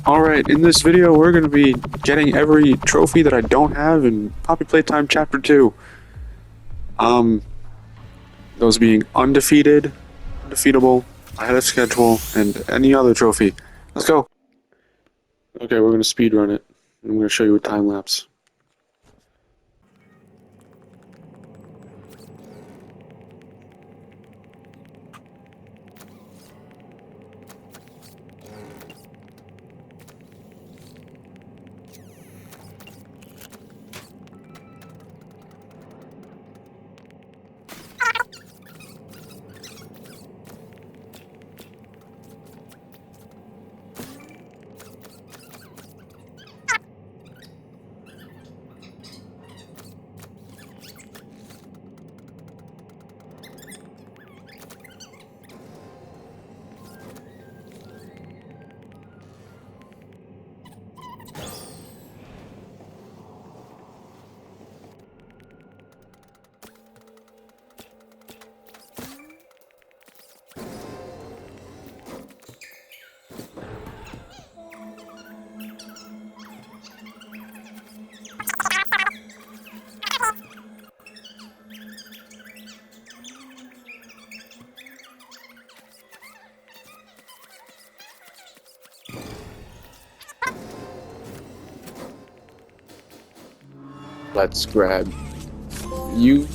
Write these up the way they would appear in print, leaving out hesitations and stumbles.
Alright, in this video we're going to be getting every trophy that I don't have in Poppy Playtime Chapter 2. Those being undefeated, undefeatable, ahead of schedule, and any other trophy. Let's go! Okay, we're going to speedrun it. I'm going to show you a time lapse. Let's grab you.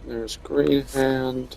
There's Green Hand.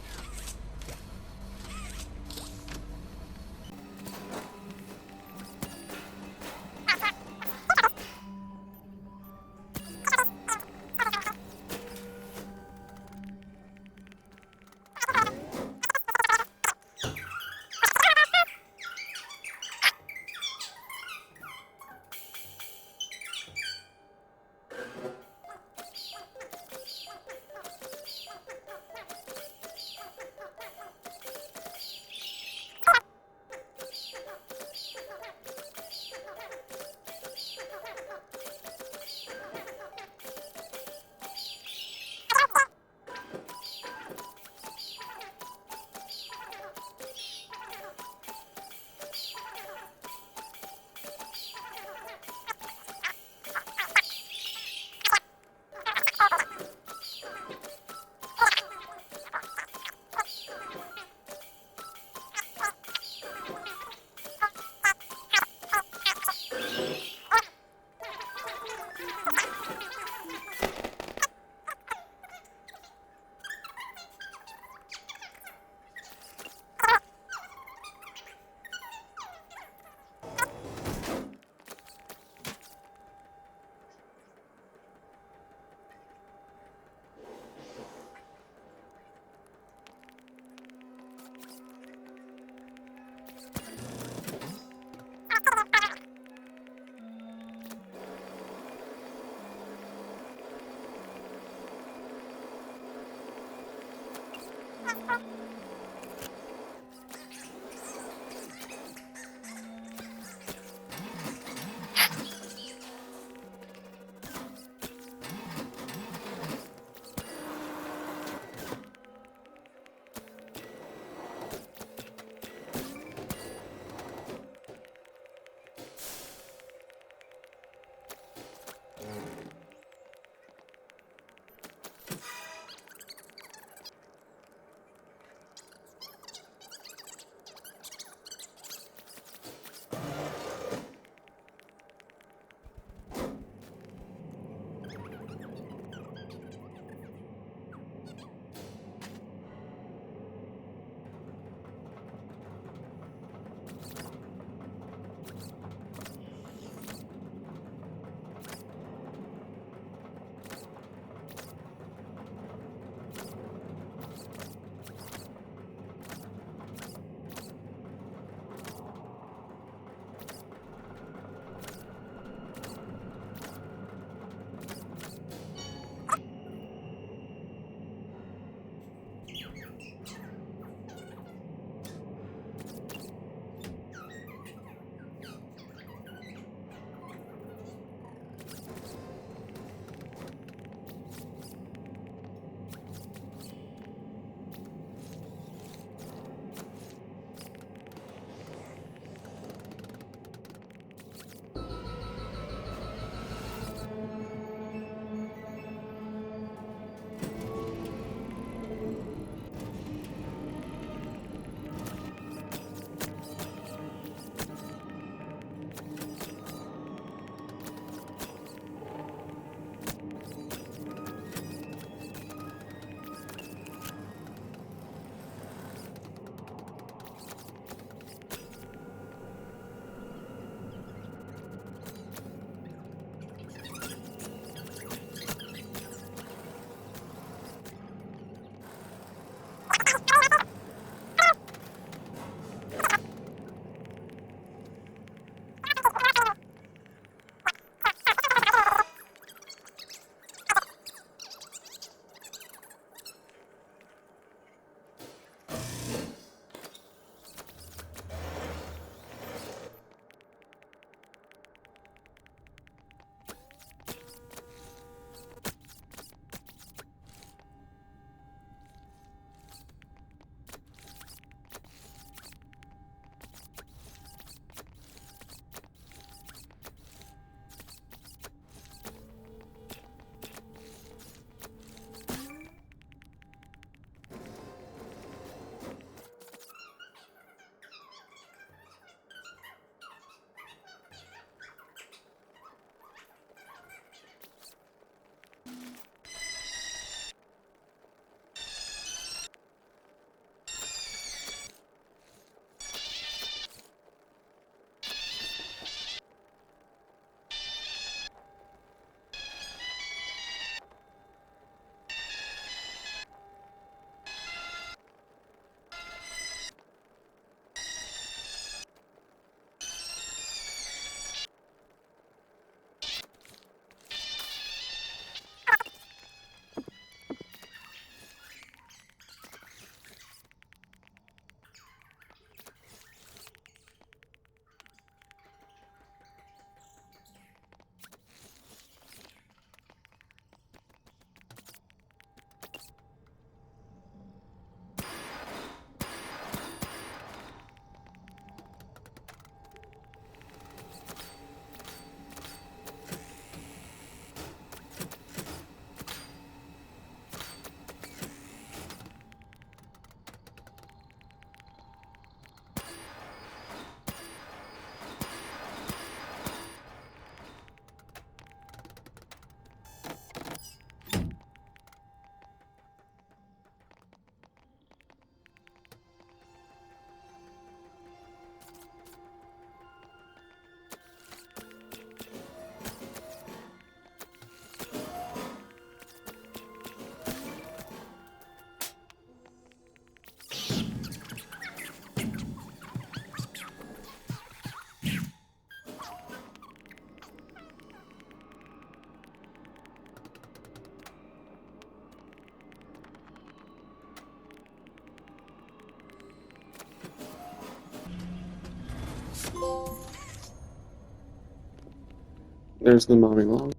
There's the mommy long.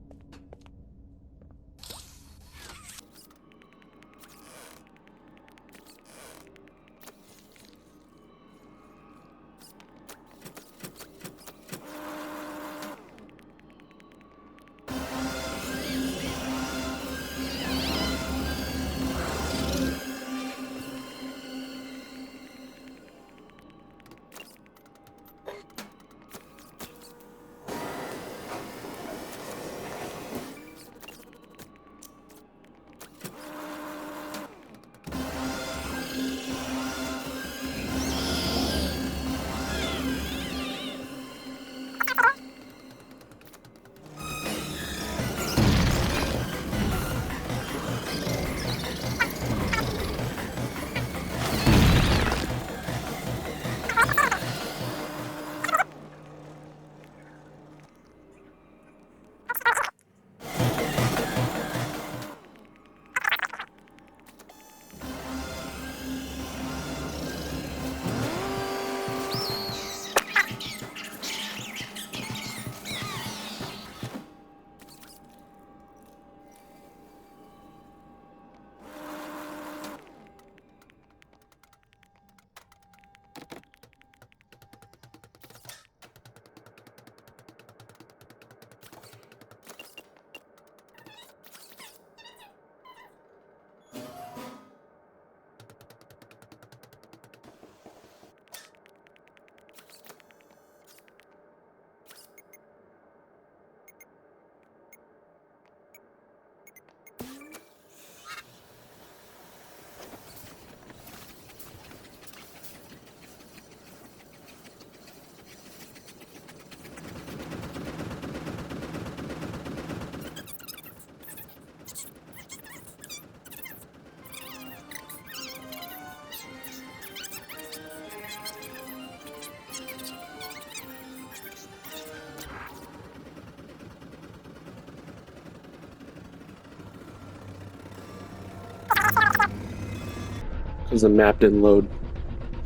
Because the map didn't load.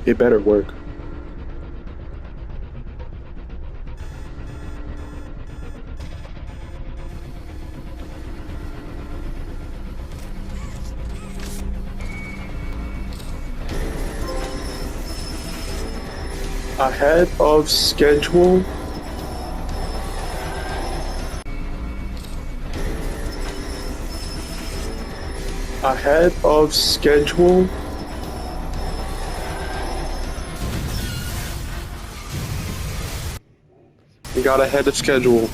It better work. Ahead of schedule. Ahead of schedule. We got ahead of schedule.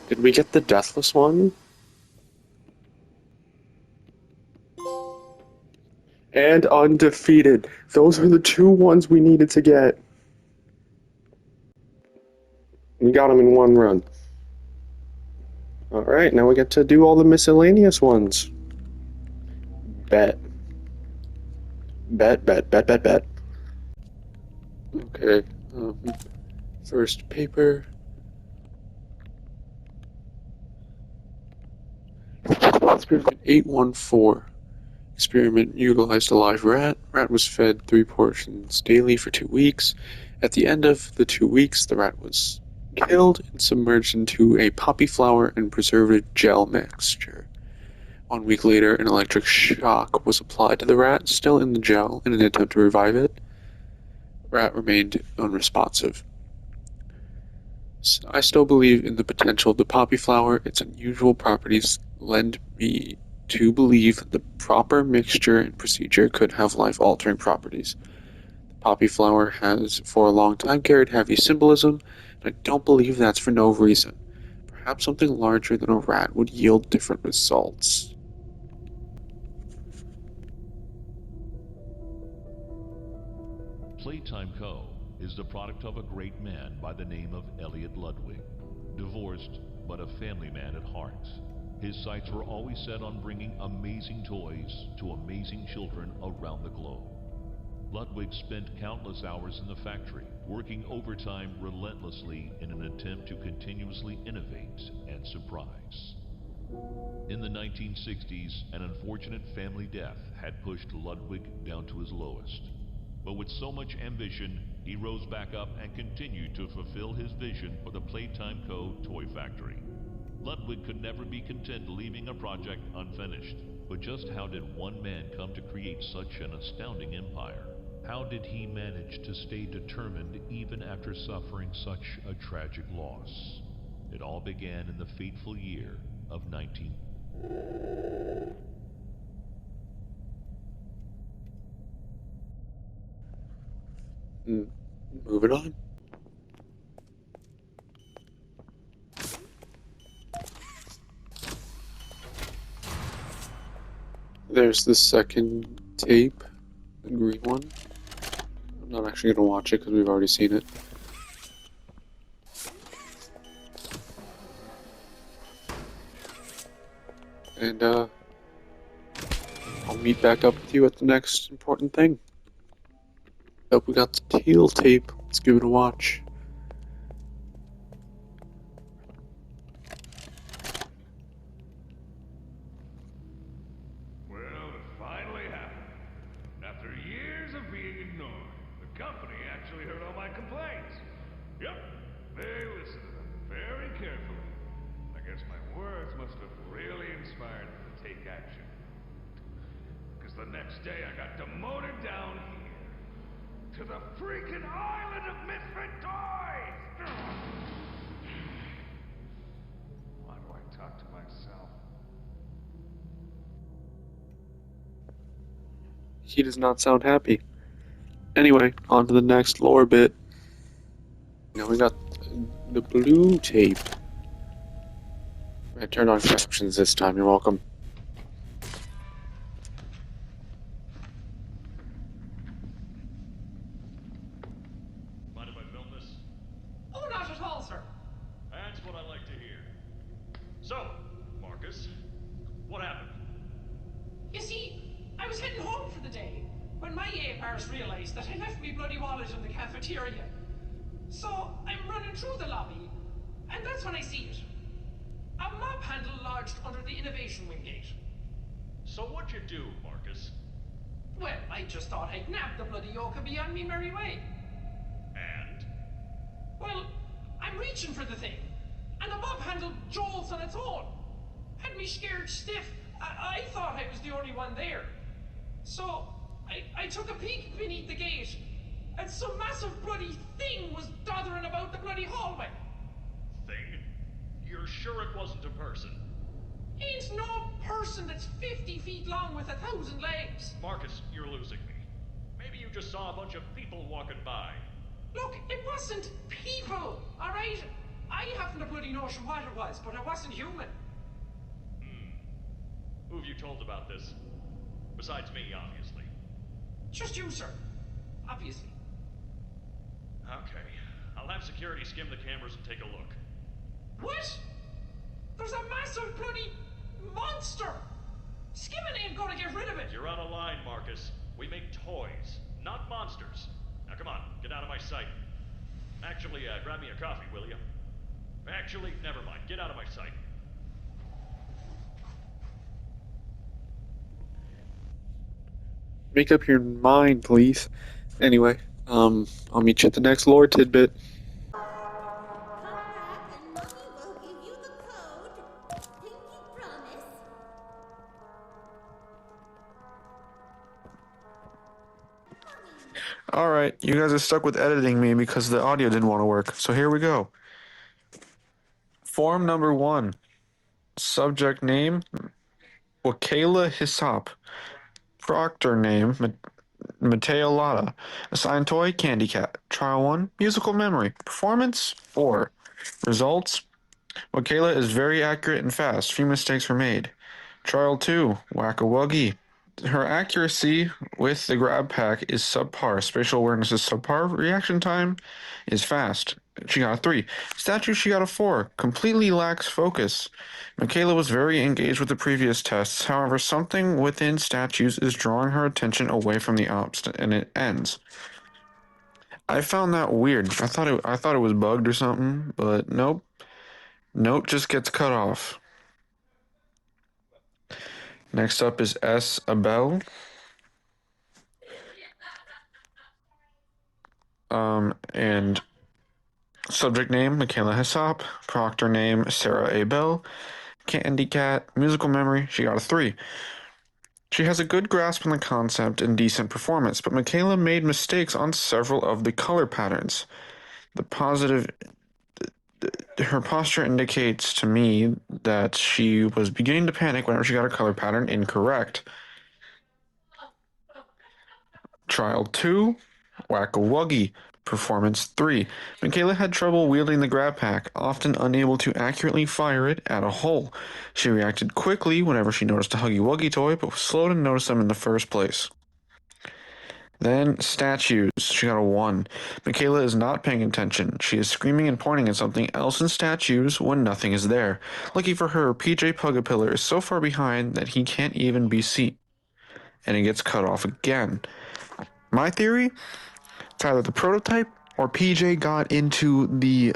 Did we get the deathless one? And undefeated. Those are the two ones we needed to get. We got them in one run. Alright, now we get to do all the miscellaneous ones. Bet. Bet, bet, bet, bet, bet. Okay, first paper. Experiment 814. Experiment utilized a live rat. Rat was fed 3 portions daily for 2 weeks. At the end of the 2 weeks, the rat was killed and submerged into a poppy flower and preservative gel mixture. 1 week later, an electric shock was applied to the rat, still in the gel, in an attempt to revive it. Rat remained unresponsive. I still believe in the potential of the poppy flower. Its unusual properties lend me to believe that the proper mixture and procedure could have life-altering properties. The poppy flower has for a long time carried heavy symbolism, and I don't believe that's for no reason. Perhaps something larger than a rat would yield different results. Playtime Co. is the product of a great man by the name of Elliot Ludwig. Divorced, but a family man at heart. His sights were always set on bringing amazing toys to amazing children around the globe. Ludwig spent countless hours in the factory, working overtime relentlessly in an attempt to continuously innovate and surprise. In the 1960s, an unfortunate family death had pushed Ludwig down to his lowest. But with so much ambition, he rose back up and continued to fulfill his vision for the Playtime Co. toy factory. Ludwig could never be content leaving a project unfinished. But just how did one man come to create such an astounding empire? How did he manage to stay determined even after suffering such a tragic loss? It all began in the fateful year of 19... Moving on. There's the second tape, the green one. I'm not actually going to watch it because we've already seen it. And, I'll meet back up with you at the next important thing. Hope we got the teal tape. Let's give it a watch. Well, it finally happened. After years of being ignored, the company actually heard all my complaints. Yep, they listened to them very carefully. I guess my words must have really inspired them to take action. Because the next day I got demoted down here to the freaking island of misfit toys! Why do I talk to myself? He does not sound happy. Anyway, on to the next lore bit. Now we got the blue tape. I turned on captions this time, you're welcome. Mind if I film this? Oh, not at all, sir. That's what I like to hear. So, Marcus, what happened? You see, I was heading home for the day when my apars realized that I left me bloody wallet in the cafeteria. So I'm running through the lobby, and that's when I see it. A mop handle lodged under the innovation wing gate. So what'd you do, Marcus? Well, I just thought I'd nab the bloody yoke and be on me merry way. And? Well, I'm reaching for the thing, and the mop handle jolts on its own. Had me scared stiff. I thought I was the only one there. So, I took a peek beneath the gate, and some massive bloody thing was dothering about the bloody hallway. Thing? You're sure it wasn't a person? Ain't no person that's 50 feet long with 1,000 legs. Marcus, you're losing me. Maybe you just saw a bunch of people walking by. Look, it wasn't people, alright? I haven't a bloody notion what it was, but it wasn't human. Who have you told about this? Besides me, obviously. Just you, sir. Obviously. Okay. I'll have security skim the cameras and take a look. What? There's a massive bloody monster! Skimming ain't gonna get rid of it! You're out of line, Marcus. We make toys, not monsters. Now come on, get out of my sight. Actually, grab me a coffee, will you? Actually, never mind. Get out of my sight. Make up your mind, please. Anyway, I'll meet you at the next lore tidbit. Come back and Mommy will give you the code. Pinky promise. Alright, you guys are stuck with editing me because the audio didn't want to work. So here we go. Form number 1. Subject name, Wakayla Hyssop. Proctor name, Mateo Lotta. Assigned toy, Candy Cat. Trial 1, musical memory. Performance, 4. Results, Wakayla is very accurate and fast. Few mistakes were made. Trial 2, Whack-a-Wuggy. Her accuracy with the grab pack is subpar. Spatial awareness is subpar. Reaction time is fast. She got a 3. Statue, she got a 4. Completely lacks focus. Michaela was very engaged with the previous tests. However, something within statues is drawing her attention away from the ops, and it ends. I found that weird. I thought it was bugged or something, but nope. Note just gets cut off. Next up is S. Abel. And subject name, Michaela Hyssop. Proctor name, Sarah A. Bell. Candy Cat. Musical memory, she got a 3. She has a good grasp on the concept and decent performance, but Michaela made mistakes on several of the color patterns. Her posture indicates to me that she was beginning to panic whenever she got a color pattern incorrect. Trial 2, Whack-a-Wuggy. Performance 3. Michaela had trouble wielding the grab pack, often unable to accurately fire it at a hole. She reacted quickly whenever she noticed a Huggy Wuggy toy, but was slow to notice them in the first place. Then, statues. She got a 1. Michaela is not paying attention. She is screaming and pointing at something else in statues when nothing is there. Lucky for her, PJ Pugapillar is so far behind that he can't even be seen. And he gets cut off again. My theory? It's either the prototype or PJ got into the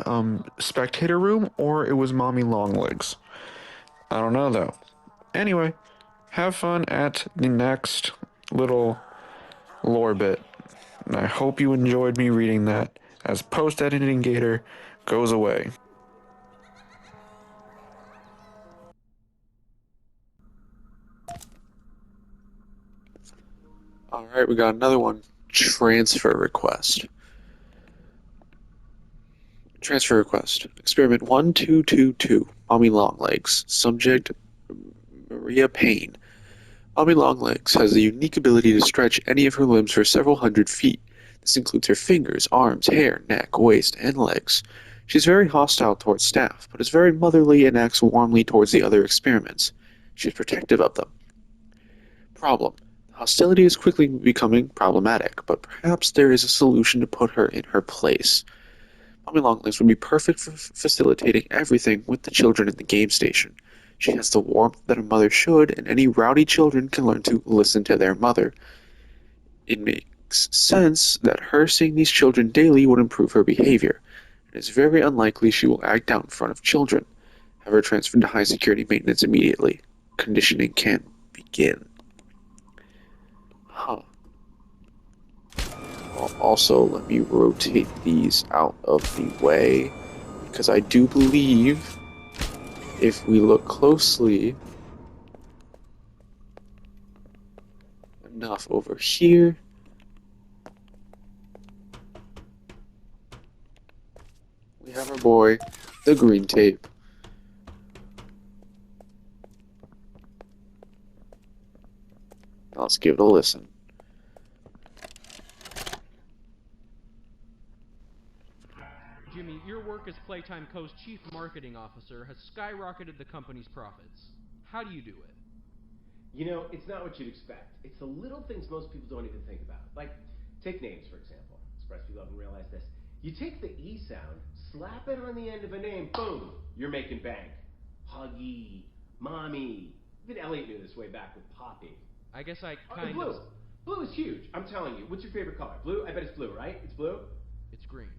spectator room or it was Mommy Longlegs. I don't know though. Anyway, have fun at the next little lore bit. And I hope you enjoyed me reading that as post-editing Gator goes away. Alright, we got another one. Transfer request. Transfer request. Experiment 1222. Mommy Longlegs. Subject Maria Payne. Mommy Longlegs has the unique ability to stretch any of her limbs for several hundred feet. This includes her fingers, arms, hair, neck, waist, and legs. She is very hostile towards staff, but is very motherly and acts warmly towards the other experiments. She is protective of them. Problem. Hostility is quickly becoming problematic, but perhaps there is a solution to put her in her place. Mommy Longlegs would be perfect for facilitating everything with the children in the game station. She has the warmth that a mother should, and any rowdy children can learn to listen to their mother. It makes sense that her seeing these children daily would improve her behavior. It is very unlikely she will act out in front of children. Have her transferred to high security maintenance immediately. Conditioning can begin. Huh. Also, let me rotate these out of the way, because I do believe if we look closely enough over here, we have our boy, the green tape. Now let's give it a listen. Jimmy, your work as Playtime Co.'s chief marketing officer has skyrocketed the company's profits. How do you do it? You know, it's not what you'd expect. It's the little things most people don't even think about. Like, take names, for example. Express people haven't realized this. You take the E sound, slap it on the end of a name, boom, you're making bank. Huggy, Mommy. Even Elliot knew this way back with Poppy. I guess I And kind of... blue. Blue is huge. I'm telling you. What's your favorite color? Blue? I bet it's blue, right? It's blue? It's green.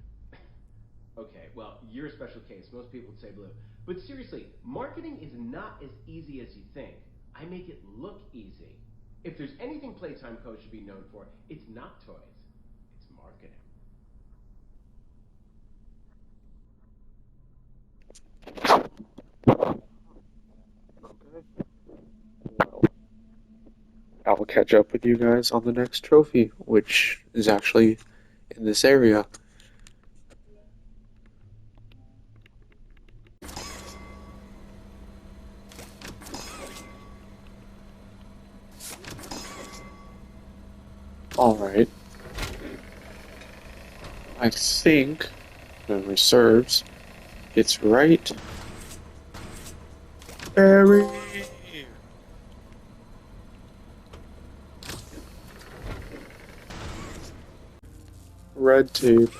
Okay, well, you're a special case. Most people would say blue. But seriously, marketing is not as easy as you think. I make it look easy. If there's anything Playtime Co. should be known for, it's not toys. It's marketing. Well, I'll catch up with you guys on the next trophy, which is actually in this area. Alright. I think, memory serves, it's right. Barry! Red tape.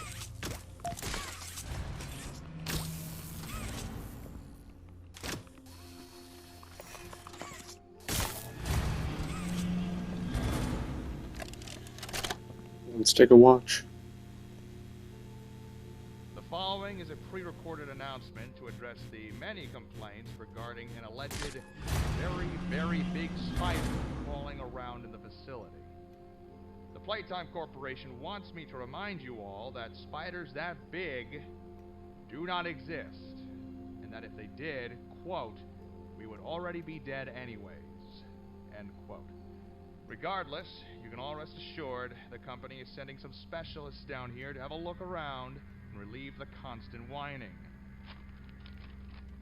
Let's take a watch. The following is a pre-recorded announcement to address the many complaints regarding an alleged very big spider crawling around in the facility. The Playtime Corporation wants me to remind you all that spiders that big do not exist, and that if they did, quote, we would already be dead anyways, end quote. Regardless, you can all rest assured the company is sending some specialists down here to have a look around and relieve the constant whining.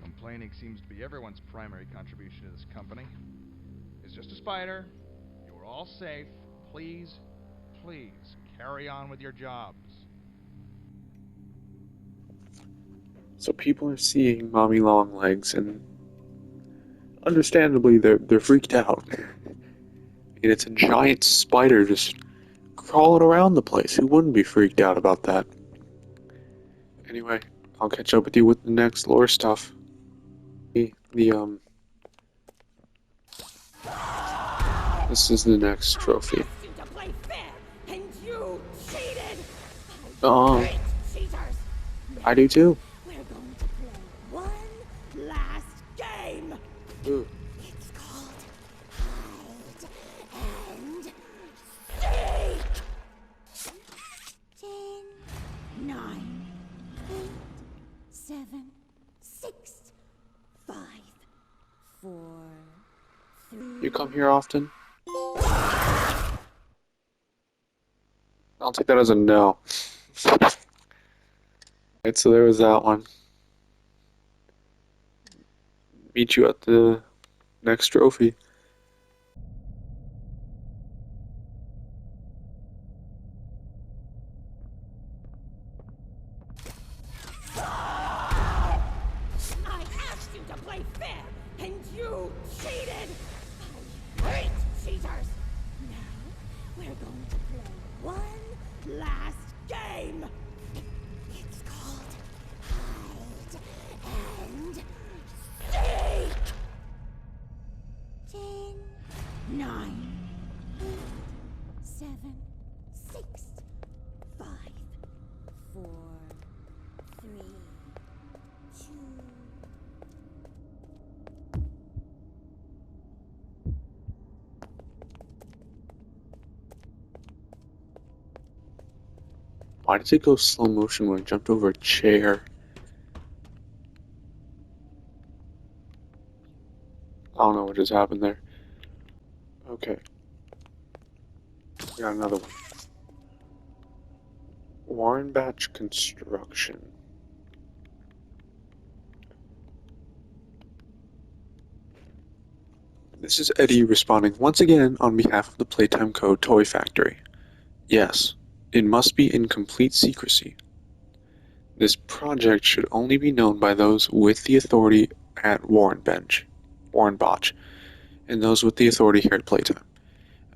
Complaining seems to be everyone's primary contribution to this company. It's just a spider. You are all safe. Please, please, carry on with your jobs. So people are seeing Mommy Longlegs, and understandably they're freaked out. And it's a giant spider just crawling around the place. Who wouldn't be freaked out about that? Anyway, I'll catch up with you with the next lore stuff. This is the next trophy. You to play fair, and you cheated! Oh, Cheaters! I do too. We're going to play one last game! Ooh. It's called Hide and Seek! 10, 9, 8, 7, 6, 5, 4, 3... You come here often? I'll take that as a no. Alright, so there was that one. Meet you at the next trophy. I asked you to play fair, and you cheated! I hate cheaters! Now, we're going to play one last game! It's called Hide and Seek! 10, 9, 8, 7, 6, 5, 4, 3, 2... Why does it go slow motion when I jumped over a chair? I don't know what just happened there. Okay. We got another one. Warren Batch Construction. This is Eddie responding once again on behalf of the Playtime Code Toy Factory. Yes, it must be in complete secrecy. This project should only be known by those with the authority at Warren Botch, and those with the authority here at Playtime.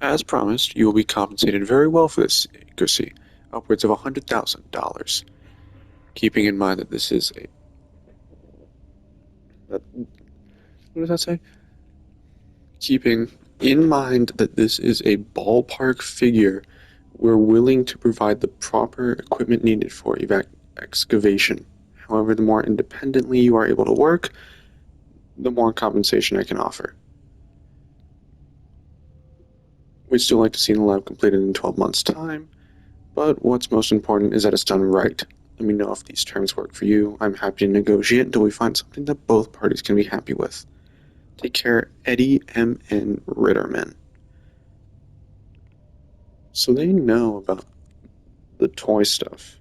As promised, you will be compensated very well for this secrecy, upwards of $100,000. Keeping in mind that this is a... what does that say? Keeping in mind that this is a ballpark figure, we're willing to provide the proper equipment needed for excavation. However, the more independently you are able to work, the more compensation I can offer. We'd still like to see the lab completed in 12 months' time, but what's most important is that it's done right. Let me know if these terms work for you. I'm happy to negotiate until we find something that both parties can be happy with. Take care, Eddie M.N. Ritterman. So they know about the toy stuff.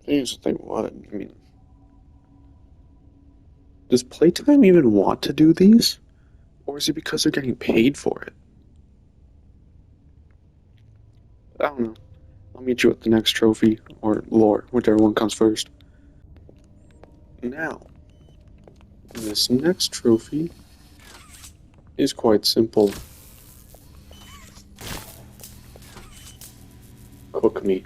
Here's the thing, what? I mean, does Playtime even want to do these? Or is it because they're getting paid for it? I don't know. I'll meet you at the next trophy, or lore, whichever one comes first. Now, this next trophy is quite simple. Cook me.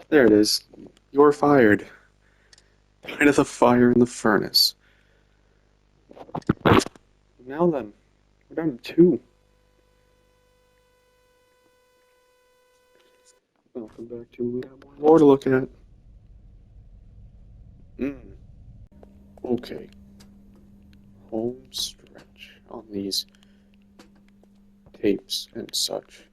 There it is. You're fired. Kind of the fire in the furnace. Now then, we're down to 2. Welcome back to we got more lore to look at. Mm, okay. Home stretch on these tapes and such.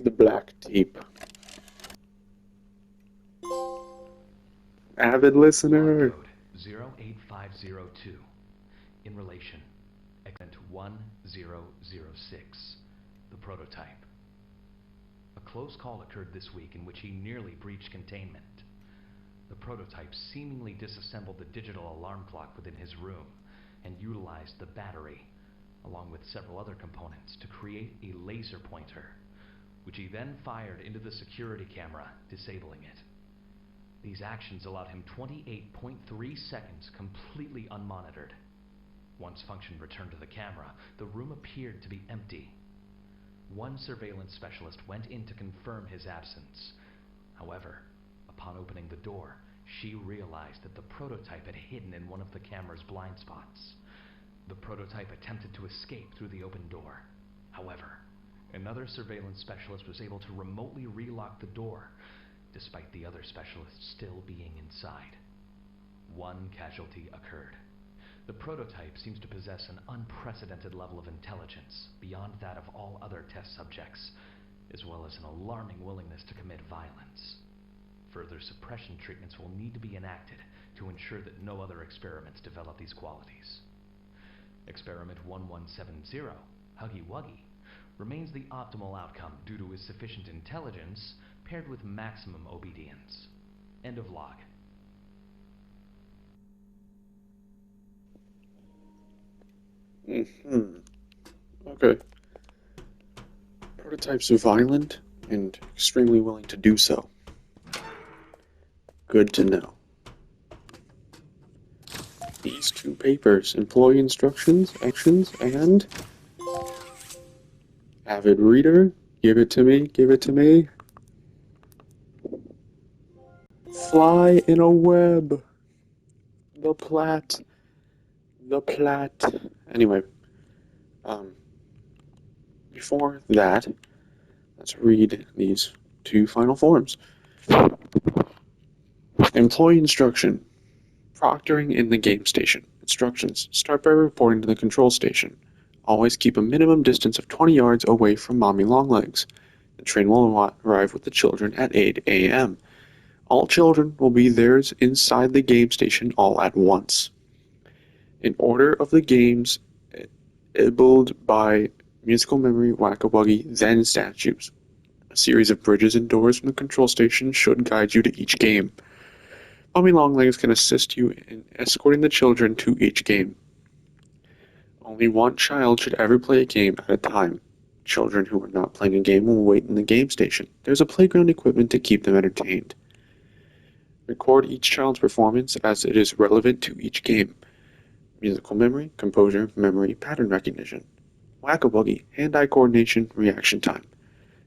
The black tape. Avid listener. Code 08502 in relation event 1006, the prototype. A close call occurred this week in which he nearly breached containment. The prototype seemingly disassembled the digital alarm clock within his room and utilized the battery, along with several other components, to create a laser pointer, which he then fired into the security camera, disabling it. These actions allowed him 28.3 seconds completely unmonitored. Once function returned to the camera, the room appeared to be empty. One surveillance specialist went in to confirm his absence. However, upon opening the door, she realized that the prototype had hidden in one of the camera's blind spots. The prototype attempted to escape through the open door. However, another surveillance specialist was able to remotely relock the door, despite the other specialists still being inside. One casualty occurred. The prototype seems to possess an unprecedented level of intelligence beyond that of all other test subjects, as well as an alarming willingness to commit violence. Further suppression treatments will need to be enacted to ensure that no other experiments develop these qualities. Experiment 1170, Huggy Wuggy, remains the optimal outcome due to his sufficient intelligence paired with maximum obedience. End of log. Okay. Prototypes are violent and extremely willing to do so. Good to know. These two papers, employee instructions, actions, and avid reader. Give it to me, give it to me. Fly in a web. The plat. The plat. Anyway, before that, let's read these two final forms. Employee instruction. Proctoring in the game station. Instructions. Start by reporting to the control station. Always keep a minimum distance of 20 yards away from Mommy Longlegs. The train will arrive with the children at 8 a.m. All children will be there inside the game station all at once. In order of the games enabled by musical memory, whack-a-wuggy, then statues. A series of bridges and doors from the control station should guide you to each game. Mommy Longlegs can assist you in escorting the children to each game. Only one child should ever play a game at a time. Children who are not playing a game will wait in the game station. There's a playground equipment to keep them entertained. Record each child's performance as it is relevant to each game. Musical memory, composure, memory, pattern recognition. Whack-a-wuggy, hand-eye coordination, reaction time.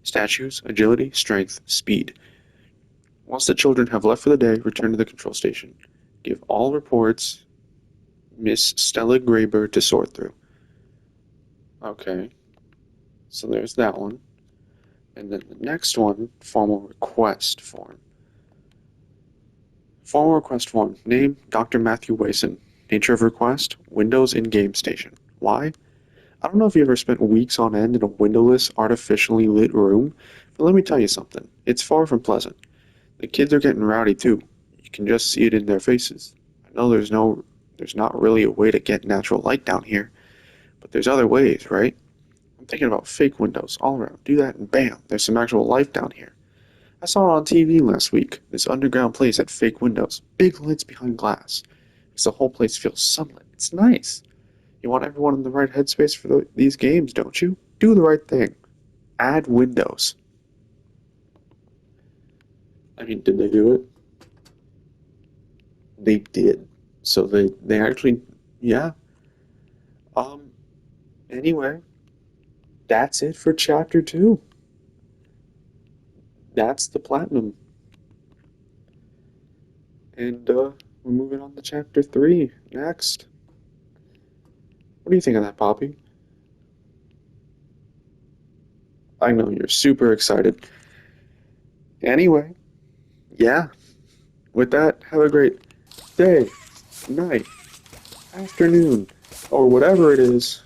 Statues, agility, strength, speed. Once the children have left for the day, return to the control station. Give all reports Miss Stella Graber to sort through. Okay, so there's that one. And then the next one, formal request form. Formal request form. Name, Dr. Matthew Wason. Nature of request, Windows in game station. Why? I don't know if you ever spent weeks on end in a windowless, artificially lit room, but let me tell you something. It's far from pleasant. The kids are getting rowdy too. You can just see it in their faces. I know there's not really a way to get natural light down here, but there's other ways, right? I'm thinking about fake windows all around. Do that and bam, there's some actual life down here. I saw it on TV last week. This underground place had fake windows, big lights behind glass. Makes the whole place feel sunlit. It's nice. You want everyone in the right headspace for these games, don't you? Do the right thing. Add windows. I mean, did they do it? They did. So they actually, yeah. Anyway, that's it for chapter 2. That's the platinum. And we're moving on to chapter 3 next. What do you think of that, Poppy? I know you're super excited. Anyway, yeah. With that, have a great day, night, afternoon, or whatever it is.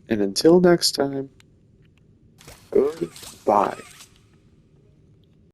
And until next time, goodbye.